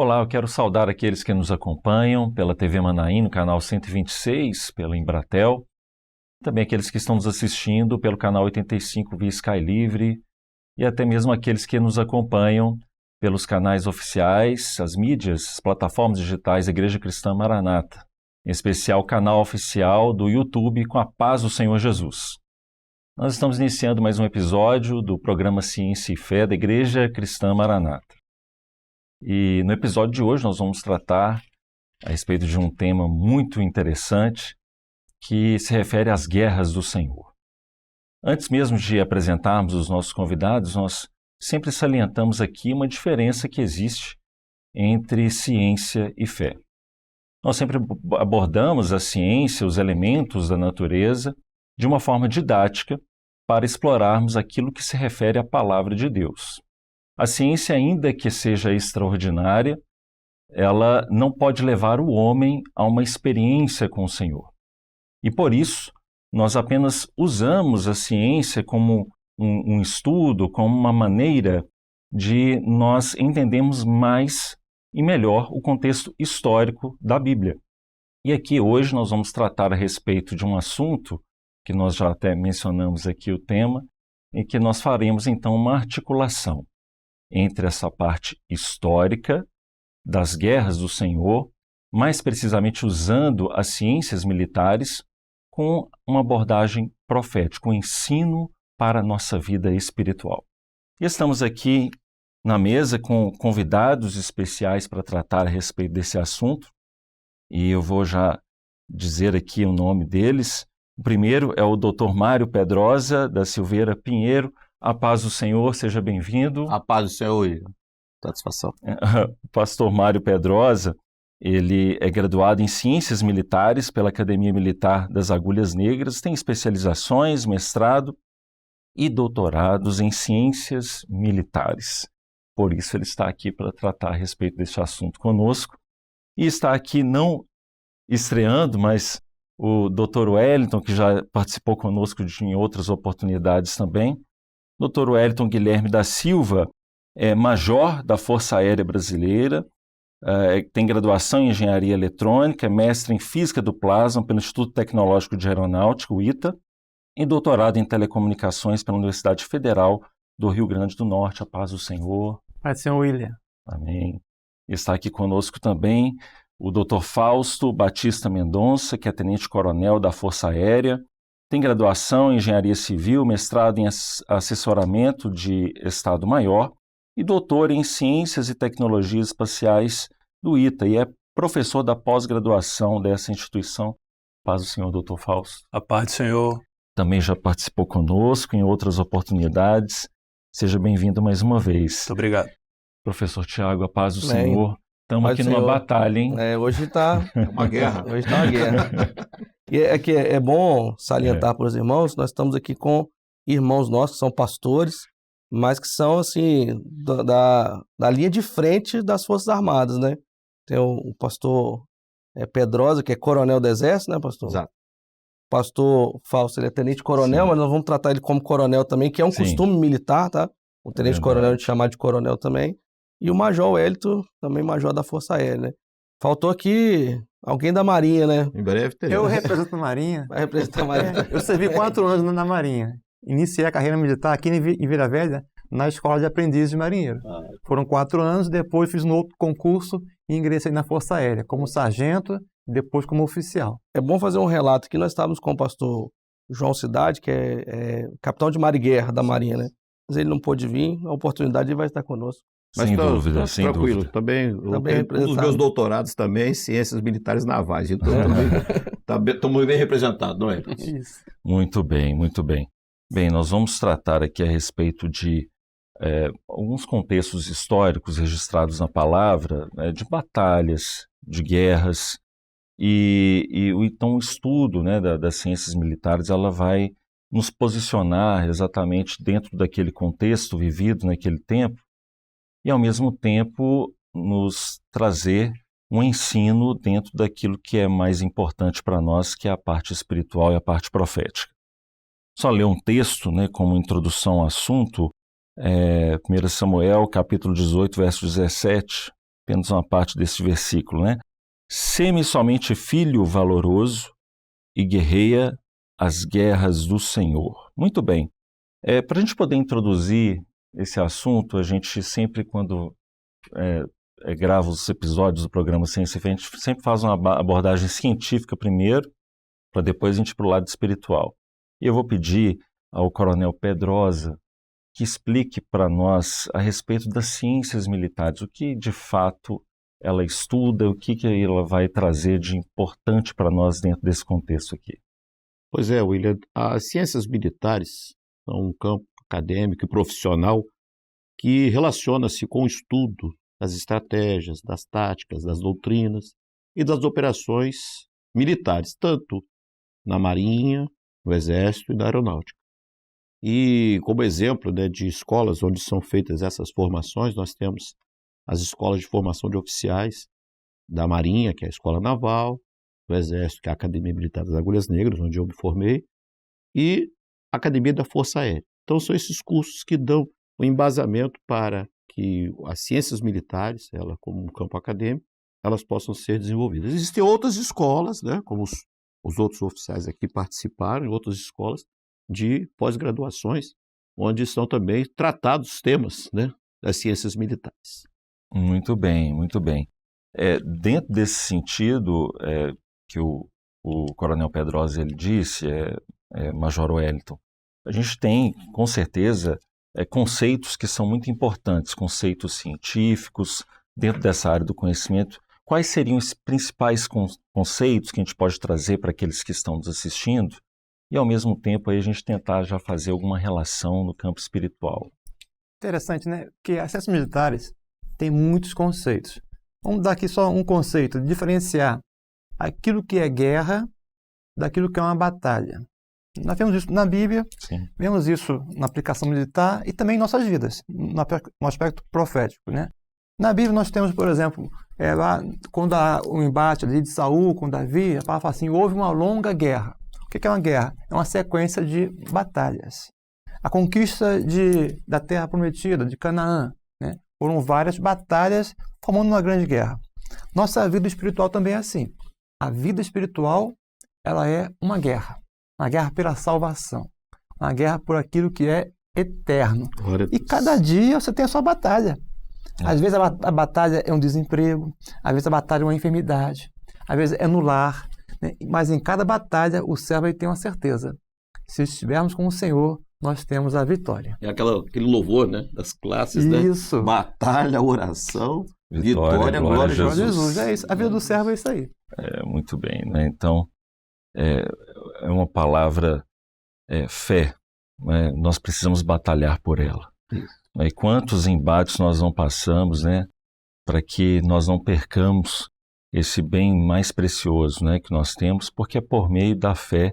Olá, eu quero saudar aqueles que nos acompanham pela TV Manaim, no canal 126, pela Embratel, também aqueles que estão nos assistindo pelo canal 85 via Sky Livre e até mesmo aqueles que nos acompanham pelos canais oficiais, as mídias, as plataformas digitais da Igreja Cristã Maranata, em especial o canal oficial do YouTube Com a Paz do Senhor Jesus. Nós estamos iniciando mais um episódio do programa Ciência e Fé da Igreja Cristã Maranata. E no episódio de hoje nós vamos tratar a respeito de um tema muito interessante que se refere às guerras do Senhor. Antes mesmo de apresentarmos os nossos convidados, nós sempre salientamos aqui uma diferença que existe entre ciência e fé. Nós sempre abordamos a ciência, os elementos da natureza, de uma forma didática para explorarmos aquilo que se refere à palavra de Deus. A ciência, ainda que seja extraordinária, ela não pode levar o homem a uma experiência com o Senhor. E por isso, nós apenas usamos a ciência como um estudo, como uma maneira de nós entendermos mais e melhor o contexto histórico da Bíblia. E aqui hoje nós vamos tratar a respeito de um assunto, que nós já até mencionamos aqui o tema, em que nós faremos então uma articulação entre essa parte histórica das guerras do Senhor, mais precisamente usando as ciências militares, com uma abordagem profética, um ensino para a nossa vida espiritual. E estamos aqui na mesa com convidados especiais para tratar a respeito desse assunto, e eu vou já dizer aqui o nome deles. O primeiro é o Dr. Mário Pedrosa, da Silveira Pinheiro. A paz do Senhor, seja bem-vindo. A paz do Senhor, Igor. Satisfação. O pastor Mário Pedrosa, ele é graduado em Ciências Militares pela Academia Militar das Agulhas Negras, tem especializações, mestrado e doutorados em Ciências Militares. Por isso ele está aqui para tratar a respeito deste assunto conosco. E está aqui não estreando, mas o Dr. Wellington, que já participou conosco em outras oportunidades também. Dr. Wellington Guilherme da Silva é major da Força Aérea Brasileira, tem graduação em Engenharia Eletrônica, é mestre em Física do Plasma pelo Instituto Tecnológico de Aeronáutica, o ITA, e doutorado em Telecomunicações pela Universidade Federal do Rio Grande do Norte. A paz do Senhor. Paz do Senhor, William. Amém. Está aqui conosco também o Dr. Fausto Batista Mendonça, que é tenente-coronel da Força Aérea, tem graduação em Engenharia Civil, mestrado em Assessoramento de Estado-Maior e doutor em Ciências e Tecnologias Espaciais do ITA e é professor da pós-graduação dessa instituição. Paz do Senhor, Dr. Fausto. A paz do Senhor. Também já participou conosco em outras oportunidades. Seja bem-vindo mais uma vez. Muito obrigado. Professor Tiago, a paz do Senhor. Estamos aqui numa batalha, hein? Hoje está uma guerra. Hoje está uma guerra. E é bom salientar para os irmãos, nós estamos aqui com irmãos nossos que são pastores, mas que são, assim, da linha de frente das Forças Armadas, né? Tem o pastor Pedrosa, que é coronel do Exército, né, pastor? Exato. Pastor Fausto, ele é tenente-coronel, mas nós vamos tratar ele como coronel também, que é um costume militar, tá? O tenente-coronel a gente chama de coronel também. E o major Wellington, também major da Força Aérea, né? Faltou aqui alguém da Marinha, né? Em breve teremos. Eu represento a Marinha. Vai representar a Marinha. Eu servi 4 anos na Marinha. Iniciei a carreira militar aqui em Vila Velha, na Escola de Aprendizes de Marinheiro. Foram 4 anos, depois fiz um outro concurso e ingressei na Força Aérea, como sargento, depois como oficial. É bom fazer um relato aqui. Nós estávamos com o pastor João Cidade, que é capitão de mar e guerra da Marinha, né? Mas ele não pôde vir, a oportunidade ele vai estar conosco. Mas sem dúvida. Tranquilo, também um dos meus doutorados também em Ciências Militares Navais, então estamos bem representados, não é? Isso. Muito bem, muito bem. Bem, nós vamos tratar aqui a respeito de alguns contextos históricos registrados na palavra, de batalhas, de guerras, então o estudo, né, das ciências militares, ela vai nos posicionar exatamente dentro daquele contexto vivido naquele tempo, e, ao mesmo tempo, nos trazer um ensino dentro daquilo que é mais importante para nós, que é a parte espiritual e a parte profética. Só ler um texto, né, como introdução ao assunto, 1 Samuel, capítulo 18, verso 17, apenas uma parte desse versículo, né? Sê-me somente filho valoroso e guerreia as guerras do Senhor. Muito bem. Para a gente poder introduzir esse assunto, a gente sempre, quando grava os episódios do programa Ciência e Fé, a gente sempre faz uma abordagem científica primeiro, para depois a gente ir para o lado espiritual. E eu vou pedir ao Coronel Pedrosa que explique para nós a respeito das ciências militares, o que de fato ela estuda, o que ela vai trazer de importante para nós dentro desse contexto aqui. Pois é, William, as ciências militares são um campo acadêmico e profissional que relaciona-se com o estudo das estratégias, das táticas, das doutrinas e das operações militares, tanto na Marinha, no Exército e na Aeronáutica. E como exemplo, né, de escolas onde são feitas essas formações, nós temos as escolas de formação de oficiais da Marinha, que é a Escola Naval, do Exército, que é a Academia Militar das Agulhas Negras, onde eu me formei, e a Academia da Força Aérea. Então são esses cursos que dão o embasamento para que as ciências militares, ela como um campo acadêmico, elas possam ser desenvolvidas. Existem outras escolas, né, como os outros oficiais aqui participaram, outras escolas de pós-graduações, onde são também tratados temas, né, das ciências militares. Muito bem, muito bem. Dentro desse sentido que o Coronel Pedrosa ele disse, Major Wellington, a gente tem, com certeza, conceitos que são muito importantes, conceitos científicos, dentro dessa área do conhecimento. Quais seriam os principais conceitos que a gente pode trazer para aqueles que estão nos assistindo? E, ao mesmo tempo, aí a gente tentar já fazer alguma relação no campo espiritual. Interessante, né? Porque as ciências militares têm muitos conceitos. Vamos dar aqui só um conceito, diferenciar aquilo que é guerra daquilo que é uma batalha. Nós vemos isso na Bíblia, Sim. Vemos isso na aplicação militar e também em nossas vidas, no aspecto profético, né? Na Bíblia nós temos, por exemplo, lá, quando há o embate ali de Saul com Davi, a palavra fala assim, houve uma longa guerra. O que é uma guerra? É uma sequência de batalhas. A conquista da terra prometida, de Canaã, né? Foram várias batalhas formando uma grande guerra. Nossa vida espiritual também é assim. A vida espiritual, ela é uma guerra pela salvação, uma guerra por aquilo que é eterno. E cada dia você tem a sua batalha. Às vezes a batalha é um desemprego, às vezes a batalha é uma enfermidade, às vezes é no lar, né? Mas em cada batalha o servo aí tem uma certeza. Se estivermos com o Senhor, nós temos a vitória. É aquele louvor, né, das classes, isso. Né? Batalha, oração, vitória, glória a Jesus. É isso. A vida do servo é isso aí. Muito bem, né? Então, é uma palavra fé. Né? Nós precisamos batalhar por ela. E quantos embates nós não passamos, né, para que nós não percamos esse bem mais precioso, né, que nós temos, porque é por meio da fé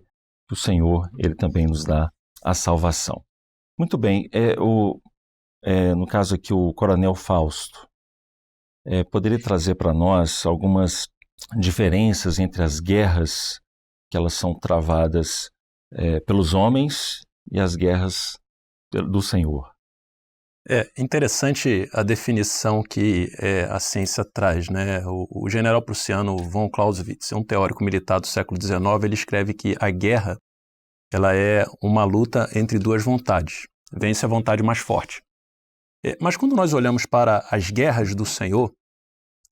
que o Senhor ele também nos dá a salvação. Muito bem, no caso aqui o Coronel Fausto, poderia trazer para nós algumas diferenças entre as guerras que elas são travadas pelos homens e as guerras do Senhor. É interessante a definição que a ciência traz, né? O general prussiano von Clausewitz, um teórico militar do século XIX, ele escreve que a guerra ela é uma luta entre duas vontades. Vence a vontade mais forte. Mas quando nós olhamos para as guerras do Senhor,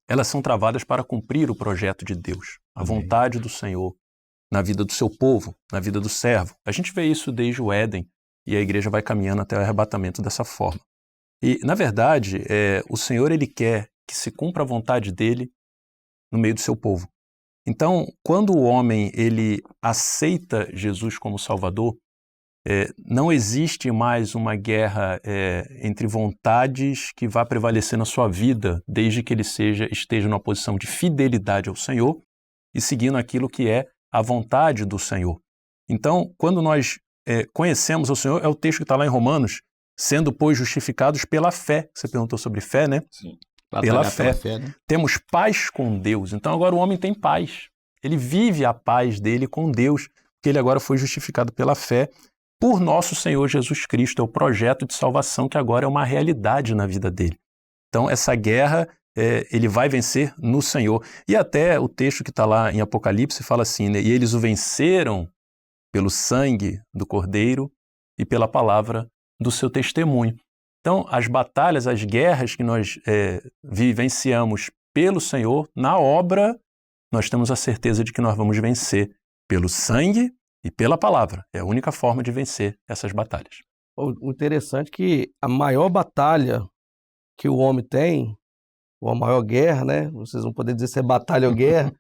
elas são travadas para cumprir o projeto de Deus, a vontade do Senhor na vida do seu povo, na vida do servo. A gente vê isso desde o Éden e a igreja vai caminhando até o arrebatamento dessa forma. E, na verdade, o Senhor ele quer que se cumpra a vontade dele no meio do seu povo. Então, quando o homem ele aceita Jesus como Salvador, não existe mais uma guerra entre vontades que vá prevalecer na sua vida, desde que ele esteja numa posição de fidelidade ao Senhor e seguindo aquilo que é a vontade do Senhor. Então, quando nós conhecemos o Senhor, é o texto que está lá em Romanos, sendo, pois, justificados pela fé. Você perguntou sobre fé, né? Sim. Pela fé. Né? Temos paz com Deus. Então, agora o homem tem paz. Ele vive a paz dele com Deus, porque ele agora foi justificado pela fé por nosso Senhor Jesus Cristo. É o projeto de salvação que agora é uma realidade na vida dele. Então, essa guerra, ele vai vencer no Senhor. E até o texto que está lá em Apocalipse fala assim, né? E eles o venceram pelo sangue do Cordeiro e pela palavra do seu testemunho. Então, as batalhas, as guerras que nós vivenciamos pelo Senhor, na obra, nós temos a certeza de que nós vamos vencer pelo sangue e pela palavra. É a única forma de vencer essas batalhas. O interessante é que a maior batalha que o homem tem, ou a maior guerra, né? Vocês vão poder dizer se é batalha ou guerra,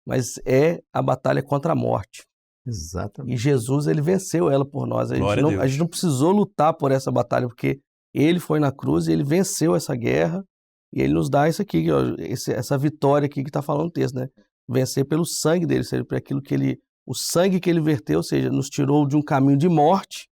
mas é a batalha contra a morte. Exatamente. E Jesus, ele venceu ela por nós. A gente não precisou lutar por essa batalha, porque ele foi na cruz e ele venceu essa guerra, e ele nos dá isso aqui, essa vitória aqui que está falando o texto, né? Vencer pelo sangue dele, ou seja, por aquilo que o sangue que ele verteu, ou seja, nos tirou de um caminho de morte.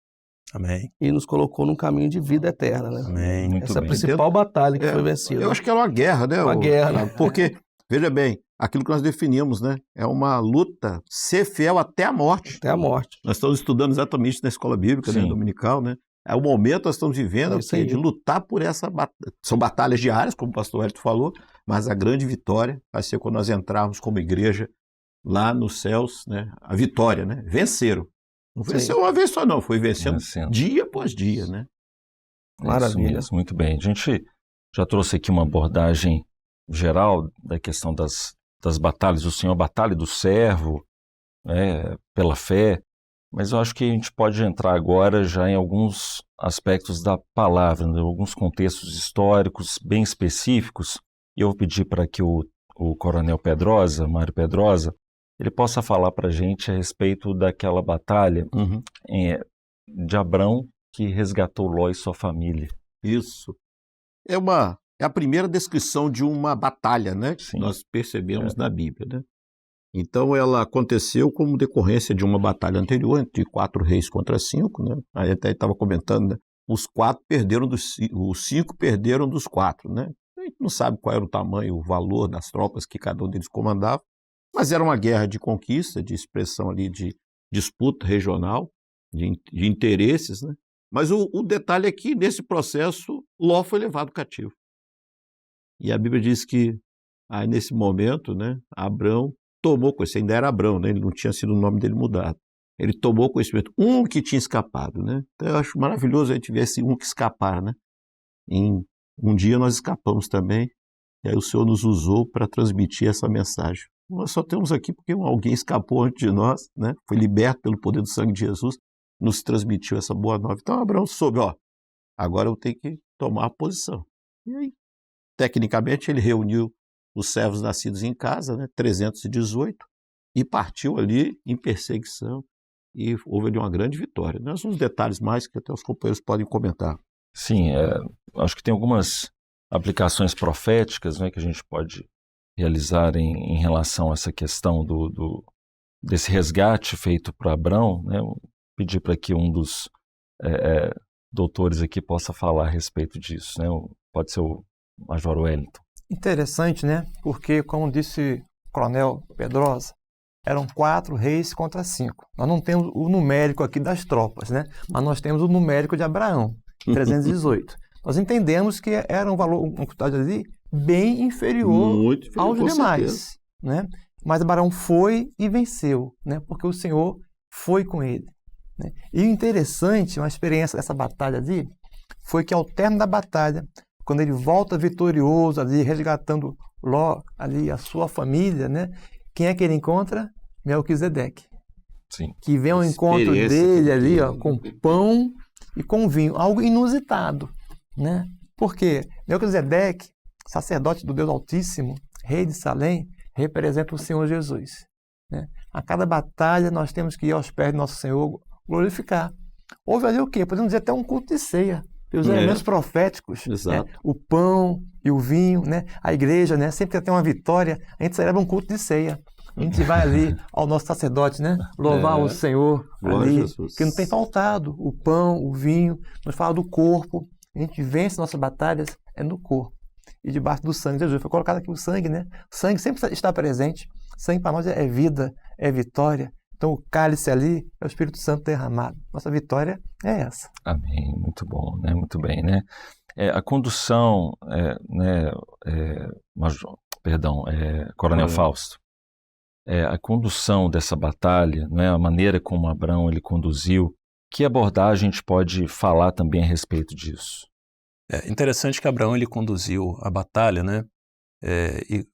Amém. E nos colocou num caminho de vida eterna, né? Amém. Muito Essa é a bem. principal batalha que foi vencida. Eu acho que era uma guerra, né? Uma guerra, né? Porque, veja bem, aquilo que nós definimos, né? É uma luta, ser fiel até a morte. Até a morte. Nós estamos estudando exatamente na escola bíblica, né, dominical, né? É o momento que nós estamos vivendo de lutar por essa batalha. São batalhas diárias, como o pastor Hélio falou, mas a grande vitória vai ser quando nós entrarmos como igreja lá nos céus, né? A vitória, né? Venceram. Não venceu uma vez só, não. Foi vencendo dia após dia, né? Maravilha. Isso, muito bem. A gente já trouxe aqui uma abordagem geral da questão das batalhas do Senhor, a batalha do servo, né, pela fé, mas eu acho que a gente pode entrar agora já em alguns aspectos da palavra, né, alguns contextos históricos bem específicos, e eu vou pedir para que o coronel Pedrosa, Mário Pedrosa, ele possa falar para a gente a respeito daquela batalha de Abrão que resgatou Ló e sua família. Isso. É a primeira descrição de uma batalha, né? Que nós percebemos na Bíblia, né? Então ela aconteceu como decorrência de uma batalha anterior entre 4 reis contra 5, né? Aí até estava comentando, né? Os 5 perderam dos 4, né? A gente não sabe qual era o tamanho, o valor das tropas que cada um deles comandava, mas era uma guerra de conquista, de expressão ali de disputa regional, de interesses, né? Mas o detalhe é que nesse processo Ló foi levado cativo. E a Bíblia diz que aí nesse momento, né, Abrão tomou conhecimento, ainda era Abrão, né, ele não tinha sido o nome dele mudado. Ele tomou conhecimento, um que tinha escapado, né? Então eu acho maravilhoso a gente ver esse um que escapar, né? Um dia nós escapamos também, e aí o Senhor nos usou para transmitir essa mensagem. Nós só temos aqui porque alguém escapou antes de nós, né? Foi liberto pelo poder do sangue de Jesus, nos transmitiu essa boa nova. Então Abraão soube, agora eu tenho que tomar a posição. E aí, tecnicamente, ele reuniu os servos nascidos em casa, né, 318, e partiu ali em perseguição, e houve ali uma grande vitória. Nós uns detalhes mais que até os companheiros podem comentar. Sim, acho que tem algumas aplicações proféticas, né, que a gente pode realizar em relação a essa questão desse resgate feito para Abrão, né? Pedir para que um dos doutores aqui possa falar a respeito disso, né? Pode ser o Major Wellington. Interessante, né? Porque, como disse o coronel Pedrosa, eram 4 reis contra 5. Nós não temos o numérico aqui das tropas, né? Mas nós temos o numérico de Abraão, 318. Nós entendemos que era um valor, uma quantidade ali bem inferior aos demais, né? Mas Abraão foi e venceu, né? Porque o Senhor foi com ele, né? E o interessante, uma experiência dessa batalha ali, foi que ao término da batalha, quando ele volta vitorioso ali, resgatando Ló, ali, a sua família, né? Quem é que ele encontra? Melquisedeque. Sim. Que vem ao encontro dele ali, com pão e com vinho. Algo inusitado, né? Porque Melquisedeque, sacerdote do Deus Altíssimo, rei de Salém, representa o Senhor Jesus, né? A cada batalha nós temos que ir aos pés do nosso Senhor glorificar. Houve ali o quê? Podemos dizer até um culto de ceia. Os elementos proféticos, né? O pão e o vinho, né? A igreja, né? Sempre que tem uma vitória, a gente celebra um culto de ceia. A gente vai ali ao nosso sacerdote, né? Louvar o Senhor ali, que não tem faltado o pão, o vinho. Nos fala do corpo. A gente vence nossas batalhas no corpo e debaixo do sangue de Jesus. Foi colocado aqui o sangue, né? O sangue sempre está presente. O sangue para nós é vida, é vitória. Então, o cálice ali é o Espírito Santo derramado. Nossa vitória é essa. Amém. Muito bom, né? Muito bem, né? A condução, Coronel Fausto, a condução dessa batalha, né, a maneira como Abrão ele conduziu, que abordagem a gente pode falar também a respeito disso? É interessante que Abraão ele conduziu a batalha, né? E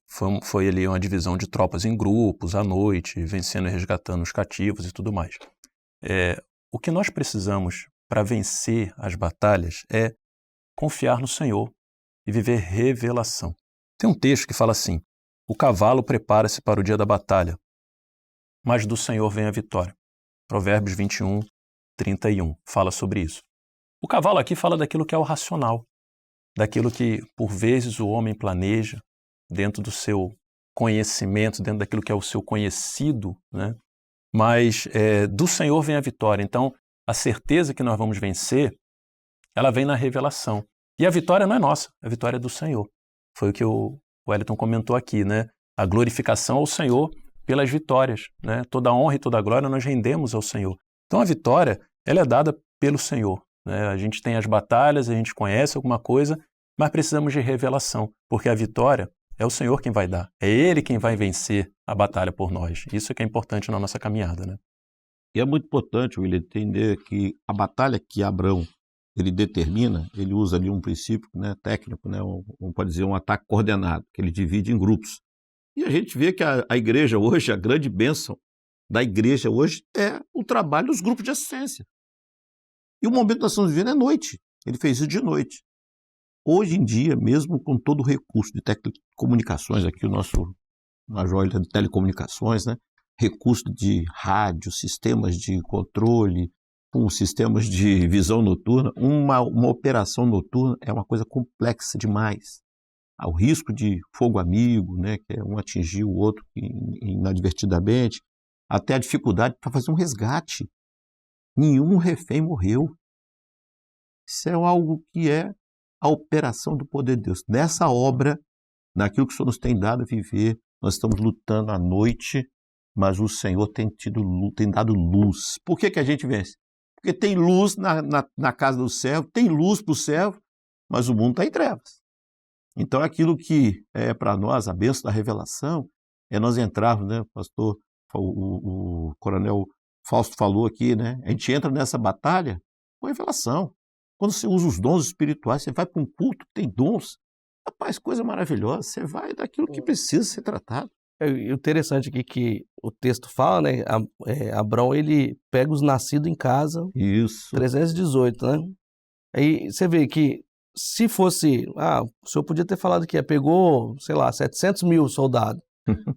foi ali uma divisão de tropas em grupos, à noite, vencendo e resgatando os cativos e tudo mais. O que nós precisamos para vencer as batalhas é confiar no Senhor e viver revelação. Tem um texto que fala assim: o cavalo prepara-se para o dia da batalha, mas do Senhor vem a vitória. Provérbios 21, 31 fala sobre isso. O cavalo aqui fala daquilo que é o racional, daquilo que, por vezes, o homem planeja dentro do seu conhecimento, dentro daquilo que é o seu conhecido, né? Mas do Senhor vem a vitória. Então, a certeza que nós vamos vencer, ela vem na revelação. E a vitória não é nossa, a vitória é do Senhor. Foi o que o Wellington comentou aqui, né? A glorificação ao Senhor pelas vitórias, né? Toda a honra e toda a glória nós rendemos ao Senhor. Então, a vitória, ela é dada pelo Senhor, né? A gente tem as batalhas, a gente conhece alguma coisa, mas precisamos de revelação, porque a vitória é o Senhor quem vai dar. É Ele quem vai vencer a batalha por nós. Isso é que é importante na nossa caminhada, né? E é muito importante, William, entender que a batalha que Abrão ele determina, ele usa ali um princípio, né, técnico, né, pode dizer um ataque coordenado, que ele divide em grupos. E a gente vê que a igreja hoje, a grande bênção da igreja hoje é o trabalho dos grupos de assistência. E o momento que nós estamos vivendo é noite. Ele fez isso de noite. Hoje em dia, mesmo com todo o recurso de telecomunicações, aqui na joia de telecomunicações, né? Recurso de rádio, sistemas de controle, com sistemas de visão noturna, uma operação noturna é uma coisa complexa demais. Há o risco de fogo amigo, né? Que é um atingir o outro inadvertidamente, até a dificuldade para fazer um resgate. Nenhum refém morreu. Isso é algo que é a operação do poder de Deus. Nessa obra, naquilo que o Senhor nos tem dado a viver, nós estamos lutando à noite, mas o Senhor tem dado luz. Por que a gente vence? Porque tem luz na casa do servo, tem luz para o servo, mas o mundo está em trevas. Então, aquilo que é para nós a bênção da revelação é nós entrarmos, né, pastor, o coronel Fausto falou aqui, né? A gente entra nessa batalha com revelação. Quando você usa os dons espirituais, você vai para um culto que tem dons, rapaz, coisa maravilhosa, você vai daquilo que precisa ser tratado. O interessante aqui que o texto fala, né? Abrão, ele pega os nascidos em casa, isso. 318, né? Aí você vê que se fosse, o senhor podia ter falado que pegou, sei lá, 700 mil soldados.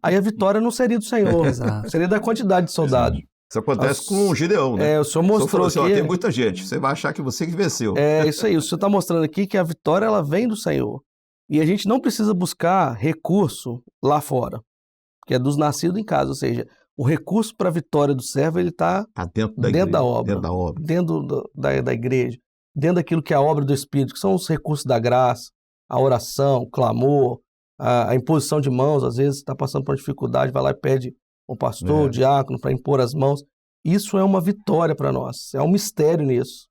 Aí a vitória não seria do Senhor, seria da quantidade de soldados. Isso acontece com o Gideão, né? O senhor mostrou aqui. Tem muita gente, você vai achar que você que venceu. É isso aí, o senhor está mostrando aqui que a vitória ela vem do Senhor. E a gente não precisa buscar recurso lá fora, que é dos nascidos em casa, ou seja, o recurso para a vitória do servo ele está dentro da obra, dentro da igreja, dentro daquilo que é a obra do Espírito, que são os recursos da graça, a oração, o clamor, a imposição de mãos. Às vezes está passando por uma dificuldade, vai lá e pede o pastor, o diácono, para impor as mãos. Isso é uma vitória para nós, é um mistério nisso.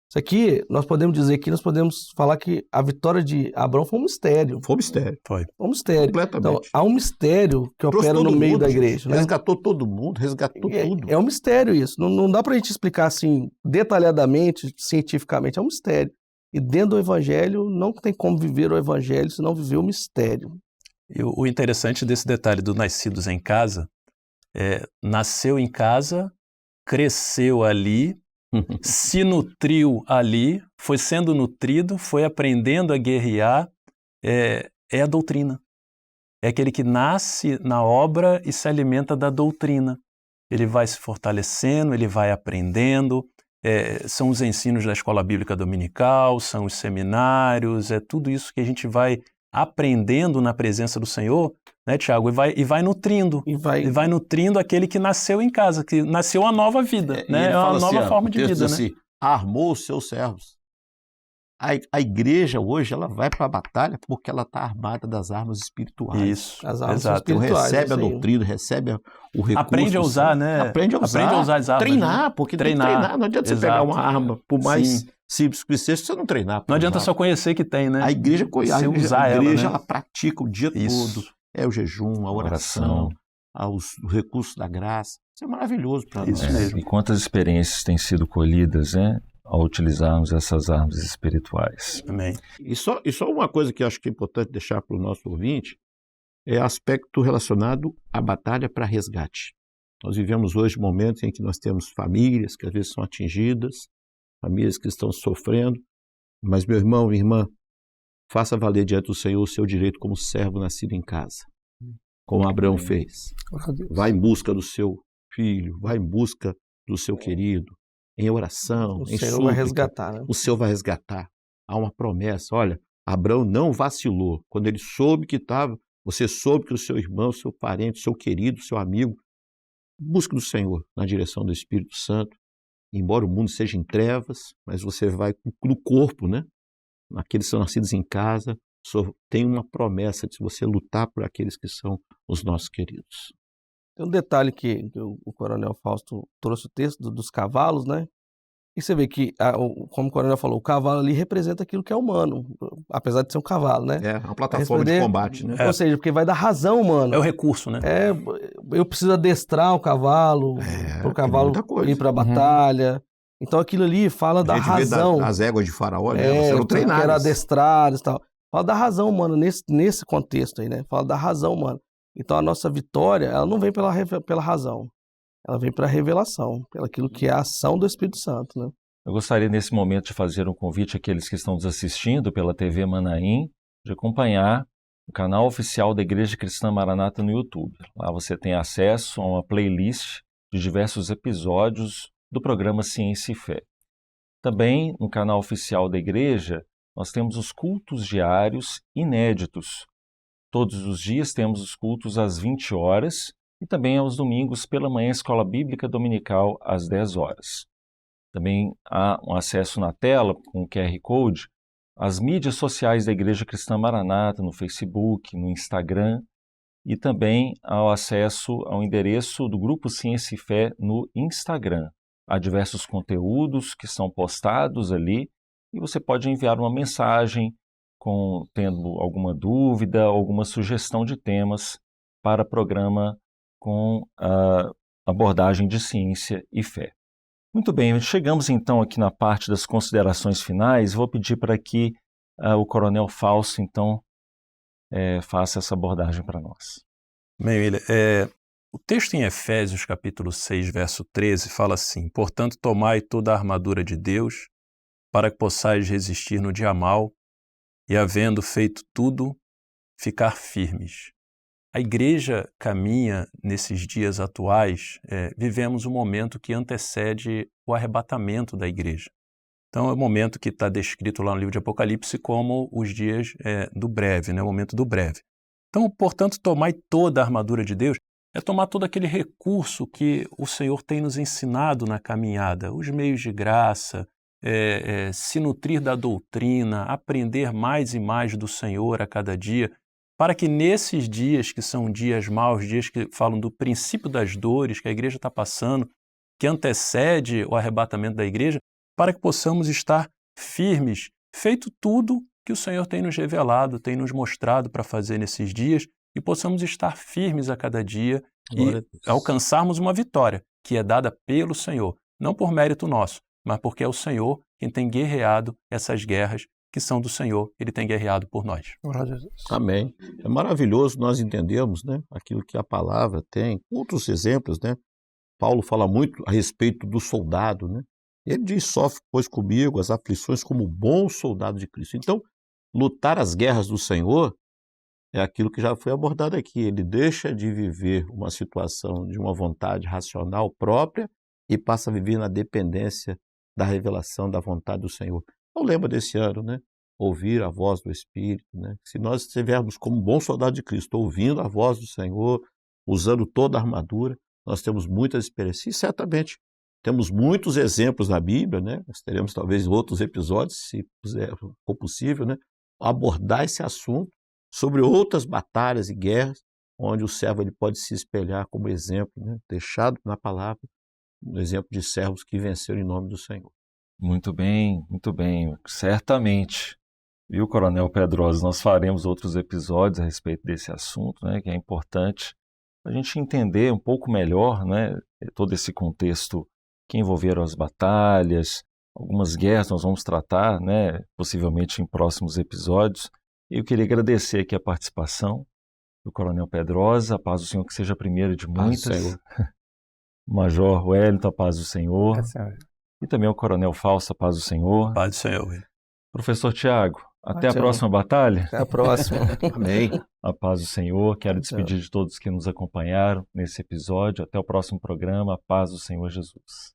Isso aqui, nós podemos dizer que nós podemos falar que a vitória de Abrão foi um mistério. Foi um mistério. Foi um mistério. Completamente. Então, há um mistério que opera no meio da igreja. Né? Resgatou todo mundo, resgatou tudo. É um mistério isso. Não dá para a gente explicar assim, detalhadamente, cientificamente. É um mistério. E dentro do evangelho, não tem como viver o evangelho se não viver o mistério. E o interessante desse detalhe do nascidos em casa, nasceu em casa, cresceu ali, se nutriu ali, foi sendo nutrido, foi aprendendo a guerrear, é a doutrina. É aquele que nasce na obra e se alimenta da doutrina. Ele vai se fortalecendo, ele vai aprendendo, são os ensinos da escola bíblica dominical, são os seminários, é tudo isso que a gente vai aprendendo na presença do Senhor, né, Tiago? E vai nutrindo. E vai nutrindo aquele que nasceu em casa, que nasceu uma nova vida, né? É uma nova forma de vida, né? Assim, armou os seus servos. A igreja hoje, ela vai para a batalha porque ela está armada das armas espirituais. Isso, as armas exato. espirituais. Então recebe a doutrina, recebe o recurso. Aprende a usar, né? Aprende a usar as armas. Treinar, porque tem que treinar. Não adianta você pegar uma arma, por mais simples que seja, se você não treinar. Não adianta usar. só conhecer que tem, né? A igreja, Você usar ela, né? ela pratica o dia Isso. todo. É o jejum, a oração, os recursos da graça. Isso é maravilhoso para nós. Isso mesmo. E quantas experiências têm sido colhidas, né, ao utilizarmos essas armas espirituais. Amém. E só uma coisa que eu acho que é importante deixar para o nosso ouvinte é aspecto relacionado à batalha para resgate. Nós vivemos hoje momentos em que nós temos famílias que às vezes são atingidas, famílias que estão sofrendo, mas meu irmão, minha irmã, faça valer diante do Senhor o seu direito como servo nascido em casa, como Abraão fez. Vá em busca do seu filho, vá em busca do seu querido, em oração, em Senhor súplica. vai resgatar, né? O Senhor vai resgatar. Há uma promessa. Olha, Abraão não vacilou. Quando ele soube que estava, você soube que o seu irmão, seu parente, seu querido, seu amigo, busque do Senhor na direção do Espírito Santo. Embora o mundo seja em trevas, mas você vai no corpo, né? Aqueles que são nascidos em casa, tem uma promessa de você lutar por aqueles que são os nossos queridos. Tem um detalhe que o Coronel Fausto trouxe o texto dos cavalos, né? E você vê que, como o Coronel falou, o cavalo ali representa aquilo que é humano, apesar de ser um cavalo, né? É uma plataforma de combate, né? Ou seja, porque vai dar razão humana. É o recurso, né? Eu preciso adestrar o cavalo, para o cavalo ir para a batalha. Então aquilo ali fala da razão. Vê as éguas de Faraó, né? Elas eram treinadas. Eram adestradas e tal. Fala da razão humana nesse contexto aí, né? Fala da razão humana. Então a nossa vitória, ela não vem pela razão. Ela vem para a revelação, pelo aquilo que é a ação do Espírito Santo, né? Eu gostaria nesse momento de fazer um convite àqueles que estão nos assistindo pela TV Manaim, de acompanhar o canal oficial da Igreja Cristã Maranata no YouTube. Lá você tem acesso a uma playlist de diversos episódios do programa Ciência e Fé. Também no canal oficial da Igreja, nós temos os cultos diários inéditos. Todos os dias temos os cultos às 20 horas e também aos domingos pela manhã, Escola Bíblica Dominical, às 10 horas. Também há um acesso na tela com o QR Code às mídias sociais da Igreja Cristã Maranata, no Facebook, no Instagram, e também ao acesso ao endereço do Grupo Ciência e Fé no Instagram. Há diversos conteúdos que são postados ali e você pode enviar uma mensagem tendo alguma dúvida, alguma sugestão de temas para programa com a abordagem de ciência e fé. Muito bem, chegamos então aqui na parte das considerações finais. Vou pedir para que o Coronel Fausto, então, faça essa abordagem para nós. Bem, William, o texto em Efésios, capítulo 6, verso 13, fala assim: portanto, tomai toda a armadura de Deus, para que possais resistir no dia mau, e havendo feito tudo, ficar firmes. A igreja caminha nesses dias atuais, vivemos um momento que antecede o arrebatamento da igreja. Então é o momento que está descrito lá no livro de Apocalipse como os dias do breve, né? O momento do breve. Então, portanto, tomai toda a armadura de Deus, é tomar todo aquele recurso que o Senhor tem nos ensinado na caminhada, os meios de graça, se nutrir da doutrina, aprender mais e mais do Senhor a cada dia, para que nesses dias que são dias maus, dias que falam do princípio das dores que a igreja está passando, que antecede o arrebatamento da igreja, para que possamos estar firmes, feito tudo que o Senhor tem nos revelado, tem nos mostrado para fazer nesses dias, e possamos estar firmes a cada dia e alcançarmos uma vitória que é dada pelo Senhor, não por mérito nosso, mas porque é o Senhor quem tem guerreado essas guerras que são do Senhor, Ele tem guerreado por nós. Amém. É maravilhoso nós entendermos, né, aquilo que a palavra tem. Outros exemplos, né? Paulo fala muito a respeito do soldado, né? Ele diz, sofre, pois, comigo as aflições como bom soldado de Cristo. Então, lutar as guerras do Senhor é aquilo que já foi abordado aqui. Ele deixa de viver uma situação de uma vontade racional própria e passa a viver na dependência da revelação da vontade do Senhor. Então, lembra desse ano, né? Ouvir a voz do Espírito, né? Se nós estivermos como bom soldado de Cristo, ouvindo a voz do Senhor, usando toda a armadura, nós temos muitas experiências. E certamente temos muitos exemplos na Bíblia, né? Nós teremos talvez outros episódios, se for possível, né? Abordar esse assunto sobre outras batalhas e guerras, onde o servo ele pode se espelhar como exemplo, né? Deixado na palavra, no exemplo de servos que venceram em nome do Senhor. Muito bem, certamente. Viu, Coronel Pedrosa, nós faremos outros episódios a respeito desse assunto, né, que é importante a gente entender um pouco melhor, né, todo esse contexto que envolveram as batalhas, algumas guerras nós vamos tratar, né, possivelmente em próximos episódios. E eu queria agradecer aqui a participação do Coronel Pedrosa, a paz do Senhor que seja a primeira de muitas. Major Wellington, a paz do Senhor. E também o Coronel Fausto, a paz do Senhor. Paz do Senhor. Professor Tiago, até a próxima batalha. Até a próxima. Amém. A paz do Senhor. Quero despedir de todos que nos acompanharam nesse episódio. Até o próximo programa. A paz do Senhor Jesus.